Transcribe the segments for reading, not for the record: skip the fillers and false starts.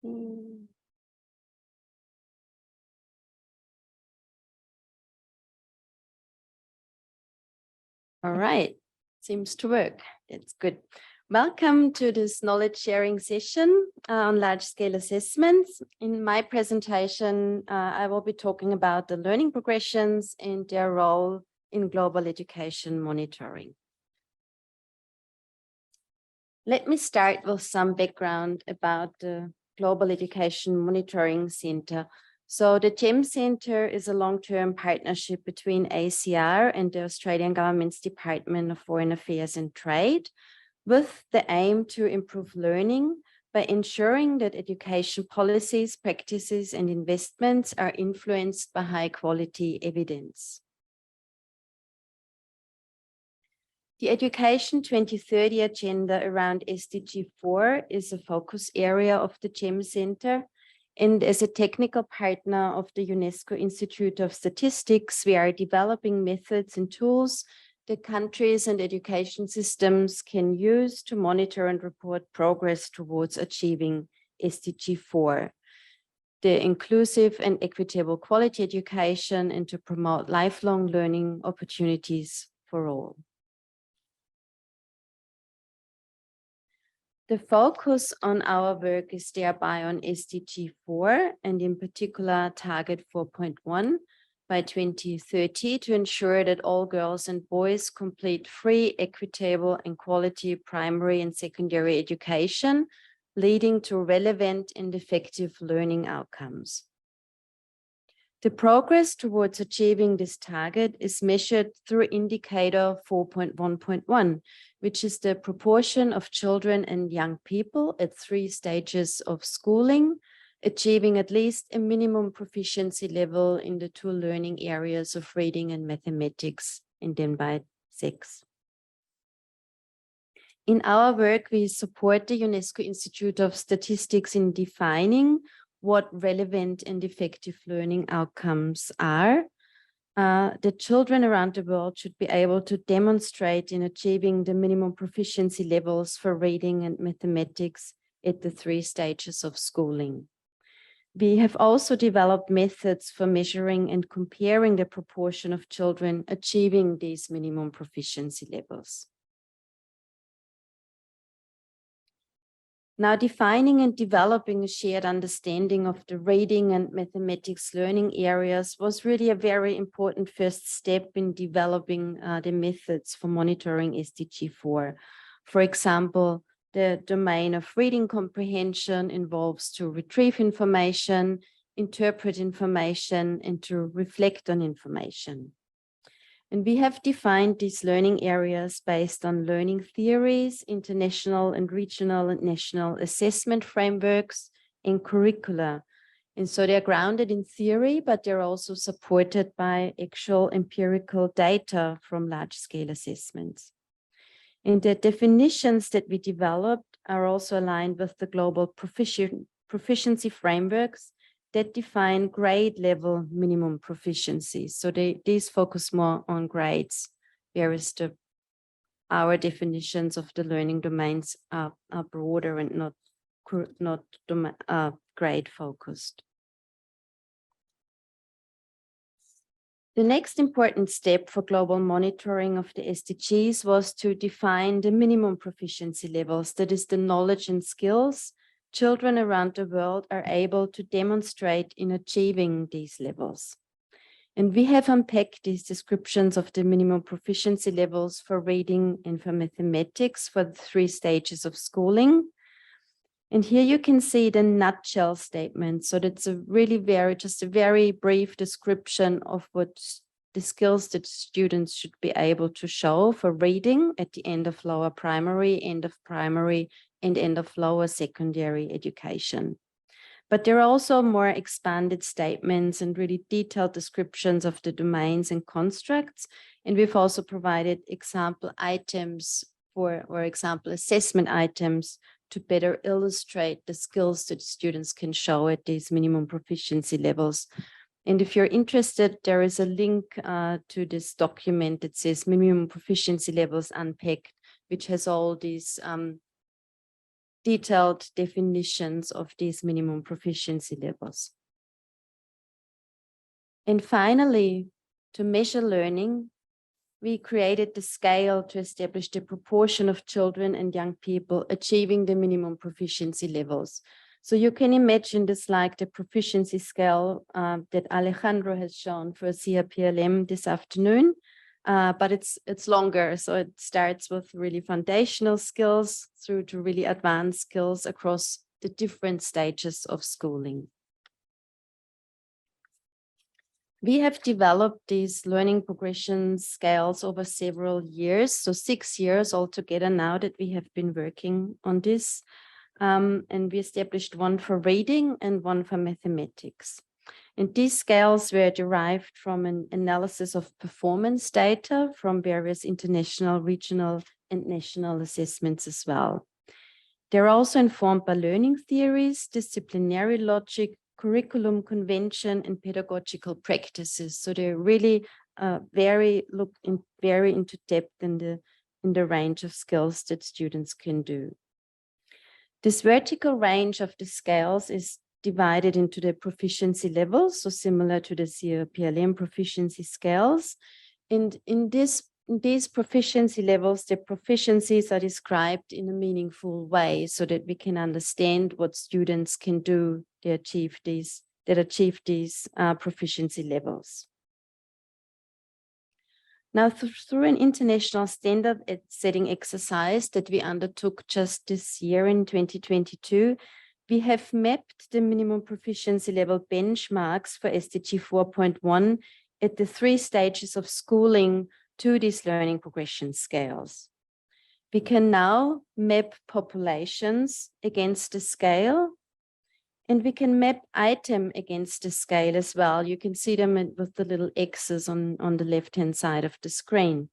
Mm. All right, seems to work. That's good. Welcome to this knowledge sharing session on large-scale assessments. In my presentation, I will be talking about the learning progressions and their role in global education monitoring. Let me start with some background about the Global Education Monitoring Center. So the GEM Center is a long-term partnership between ACER and the Australian government's Department of Foreign Affairs and Trade, with the aim to improve learning by ensuring that education policies, practices, and investments are influenced by high-quality evidence. The Education 2030 agenda around SDG 4 is a focus area of the GEM Center. And as a technical partner of the UNESCO Institute of Statistics, we are developing methods and tools that countries and education systems can use to monitor and report progress towards achieving SDG 4, the inclusive and equitable quality education, and to promote lifelong learning opportunities for all. The focus on our work is thereby on SDG 4 and in particular target 4.1 by 2030 to ensure that all girls and boys complete free, equitable and quality primary and secondary education, leading to relevant and effective learning outcomes. The progress towards achieving this target is measured through indicator 4.1.1, which is the proportion of children and young people at 3 stages of schooling, achieving at least a minimum proficiency level in the 2 learning areas of reading and mathematics, and then by sex. In our work, we support the UNESCO Institute of Statistics in defining what relevant and effective learning outcomes are. The children around the world should be able to demonstrate in achieving the minimum proficiency levels for reading and mathematics at the 3 stages of schooling. We have also developed methods for measuring and comparing the proportion of children achieving these minimum proficiency levels. Now, defining and developing a shared understanding of the reading and mathematics learning areas was really a very important first step in developing the methods for monitoring SDG 4. For example, the domain of reading comprehension involves to retrieve information, interpret information, and to reflect on information. And we have defined these learning areas based on learning theories, international and regional and national assessment frameworks, and curricula. And so they're grounded in theory, but they're also supported by actual empirical data from large-scale assessments. And the definitions that we developed are also aligned with the global proficiency frameworks that define grade level minimum proficiency. So these focus more on grades, whereas our definitions of the learning domains are broader and not grade focused. The next important step for global monitoring of the SDGs was to define the minimum proficiency levels, that is the knowledge and skills children around the world are able to demonstrate in achieving these levels. And we have unpacked these descriptions of the minimum proficiency levels for reading and for mathematics for the 3 stages of schooling. And here you can see the nutshell statement. So that's just a very brief description of what the skills that students should be able to show for reading at the end of lower primary, end of primary, and end of lower secondary education. But there are also more expanded statements and really detailed descriptions of the domains and constructs. And we've also provided example items or example assessment items to better illustrate the skills that students can show at these minimum proficiency levels. And if you're interested, there is a link to this document that says Minimum Proficiency Levels Unpacked, which has all these detailed definitions of these minimum proficiency levels. And finally, to measure learning, we created the scale to establish the proportion of children and young people achieving the minimum proficiency levels. So you can imagine this like the proficiency scale that Alejandro has shown for CRPLM this afternoon, but it's longer. So it starts with really foundational skills through to really advanced skills across the different stages of schooling. We have developed these learning progression scales over several years, so 6 years altogether now that we have been working on this. And we established one for reading and one for mathematics. And these scales were derived from an analysis of performance data from various international, regional, and national assessments as well. They're also informed by learning theories, disciplinary logic, curriculum convention, and pedagogical practices. So they really very into depth in the range of skills that students can do. This vertical range of the scales is divided into the proficiency levels, so similar to the CRPLM proficiency scales. And in these proficiency levels, the proficiencies are described in a meaningful way so that we can understand what students can do that achieve these proficiency levels. Now, through an international standard setting exercise that we undertook just this year in 2022, we have mapped the minimum proficiency level benchmarks for SDG 4.1 at the 3 stages of schooling to these learning progression scales. We can now map populations against the scale, and we can map item against the scale as well. You can see them with the little X's on the left-hand side of the screen.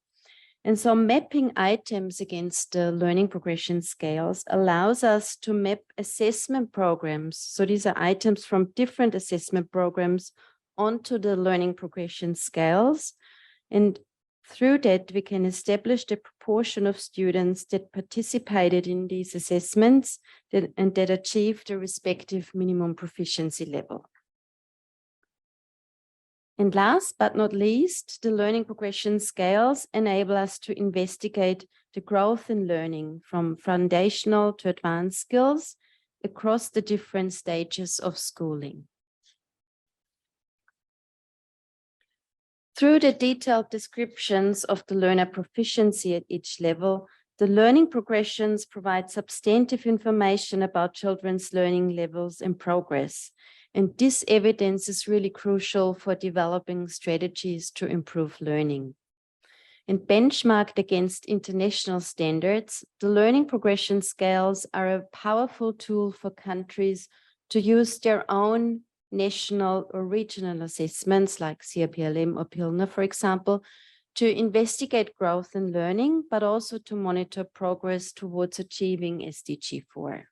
And so mapping items against the learning progression scales allows us to map assessment programs. So these are items from different assessment programs onto the learning progression scales. And through that, we can establish the proportion of students that participated in these assessments and that achieved the respective minimum proficiency level. And last but not least, the learning progression scales enable us to investigate the growth in learning from foundational to advanced skills across the different stages of schooling. Through the detailed descriptions of the learner proficiency at each level, the learning progressions provide substantive information about children's learning levels and progress. And this evidence is really crucial for developing strategies to improve learning. And benchmarked against international standards, the learning progression scales are a powerful tool for countries to use their own national or regional assessments like CRPLM or PILNA, for example, to investigate growth in learning, but also to monitor progress towards achieving SDG 4.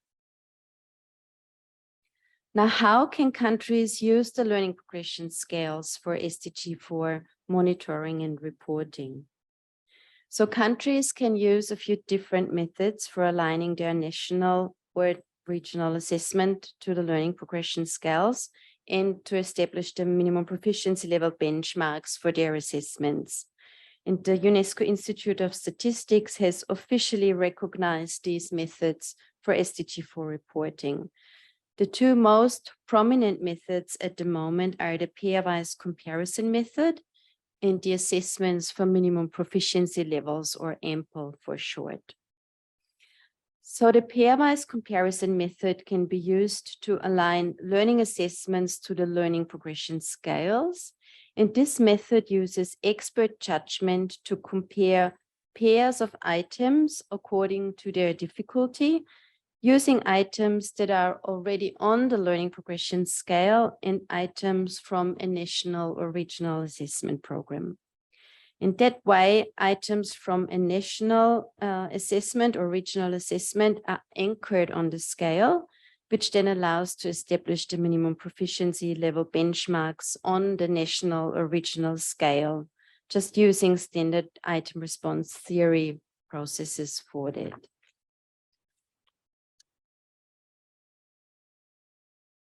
Now, how can countries use the learning progression scales for SDG 4 monitoring and reporting? So countries can use a few different methods for aligning their national or regional assessment to the learning progression scales and to establish the minimum proficiency level benchmarks for their assessments. And the UNESCO Institute of Statistics has officially recognized these methods for SDG 4 reporting. The 2 most prominent methods at the moment are the pairwise comparison method and the assessments for minimum proficiency levels, or AMPL for short. So the pairwise comparison method can be used to align learning assessments to the learning progression scales. And this method uses expert judgment to compare pairs of items according to their difficulty, using items that are already on the learning progression scale and items from a national or regional assessment program. In that way, items from a national assessment or regional assessment are anchored on the scale, which then allows to establish the minimum proficiency level benchmarks on the national or regional scale, just using standard item response theory processes for that.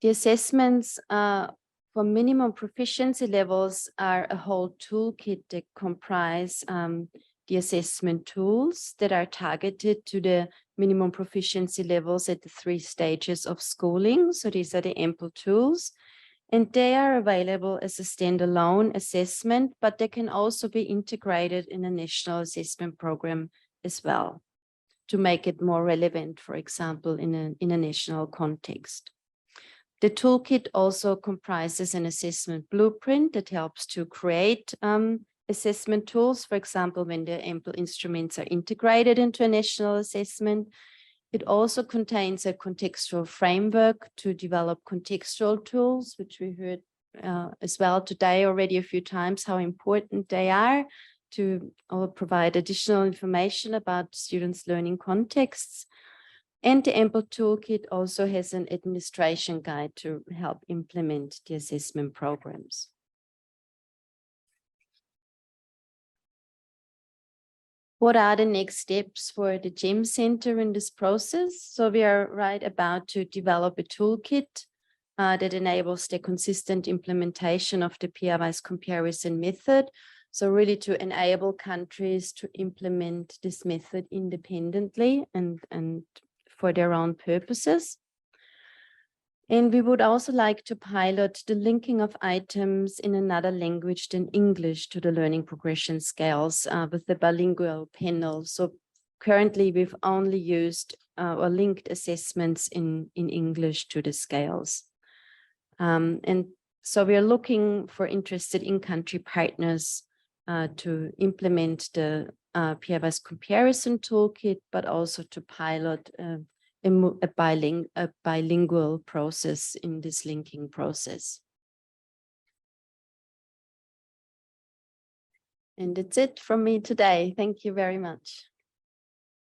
The assessments for minimum proficiency levels are a whole toolkit that comprise the assessment tools that are targeted to the minimum proficiency levels at the 3 stages of schooling. So these are the ample tools, and they are available as a standalone assessment, but they can also be integrated in a national assessment program as well to make it more relevant, for example, in a national context. The toolkit also comprises an assessment blueprint that helps to create assessment tools, for example, when the ample instruments are integrated into a national assessment. It also contains a contextual framework to develop contextual tools, which we heard as well today already a few times, how important they are to provide additional information about students' learning contexts. And the ample toolkit also has an administration guide to help implement the assessment programs. What are the next steps for the GEM Center in this process? So we are right about to develop a toolkit that enables the consistent implementation of the peer-wise comparison method. So really to enable countries to implement this method independently and for their own purposes. And we would also like to pilot the linking of items in another language than English to the learning progression scales with the bilingual panel. So currently we've only used or linked assessments in English to the scales. And so we are looking for interested in-country partners to implement the peer-wise comparison toolkit, but also to pilot a bilingual process in this linking process. And that's it from me today. Thank you very much.